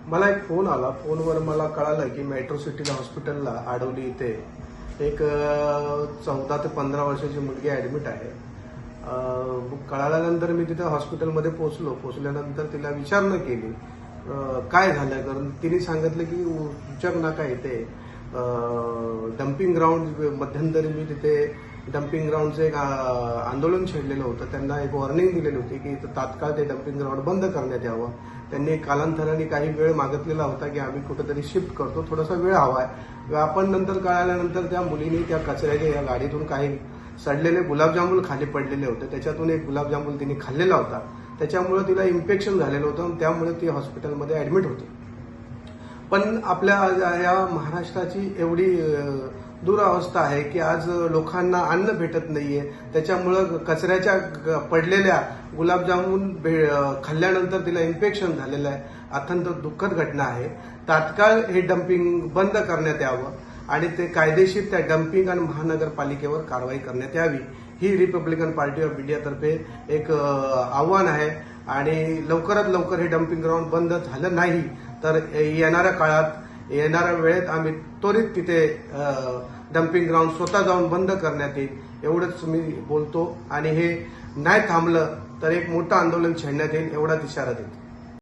मला एक फोन आला. फोनवर मला कळालं की मेट्रो सिटी हॉस्पिटलला आडवली इथे एक 14 ते 15 वर्षाची मुलगी ऍडमिट आहे. कळाल्यानंतर मी तिथे हॉस्पिटलमध्ये पोहोचल्यानंतर तिला विचारणा केली काय झालं, कारण तिने सांगितलं की उचक नाका येते डम्पिंग ग्राउंड मध्यंतरी मी तिथे डम्पिंग ग्राउंडचं एक आंदोलन छेडलेलं होतं. त्यांना एक वॉर्निंग दिलेली होती की तात्काळ ते डम्पिंग ग्राउंड बंद करण्यात यावं. त्यांनी कालांतराने काही वेळ मागितलेला होता की आम्ही कुठेतरी शिफ्ट करतो, थोडासा वेळ हवाय. आपण नंतर कळाल्यानंतर त्या मुलीने त्या कचऱ्याच्या या गाडीतून काही सडलेले गुलाबजामुन खाली पडलेले होते. त्याच्यातून एक गुलाबजामुन तिने खाल्लेला होता. त्याच्यामुळे तिला इन्फेक्शन झालेलं होतं आणि त्यामुळे ती हॉस्पिटलमध्ये ऍडमिट होती. पण आपल्या या महाराष्ट्राची एवढी दुरावस्था आहे की आज लोकांना अन्न भेटत नाहीये. त्याच्यामुळं कचऱ्याच्या पडलेल्या गुलाबजामुन खाल्ल्यानंतर तिला इन्फेक्शन झालेलं आहे. अत्यंत दुःखद घटना आहे. तात्काळ हे डम्पिंग बंद करण्यात यावं आणि ते कायदेशीर त्या डम्पिंग आणि महानगरपालिकेवर कारवाई करण्यात यावी, ही रिपब्लिकन पार्टी ऑफ इंडियातर्फे एक आव्हान आहे. आणि लवकरात लवकर हे डम्पिंग ग्राउंड बंद झालं नाही तर येणाऱ्या काळात येणाऱ्या वेळेत आम्ही त्वरित तिथे डम्पिंग ग्राउंड स्वतः जाऊन बंद करण्यात येईल, एवढंच मी बोलतो. आणि हे नाही थांबलं तर एक मोठं आंदोलन छेडण्यात येईल, एवढाच इशारा देतो.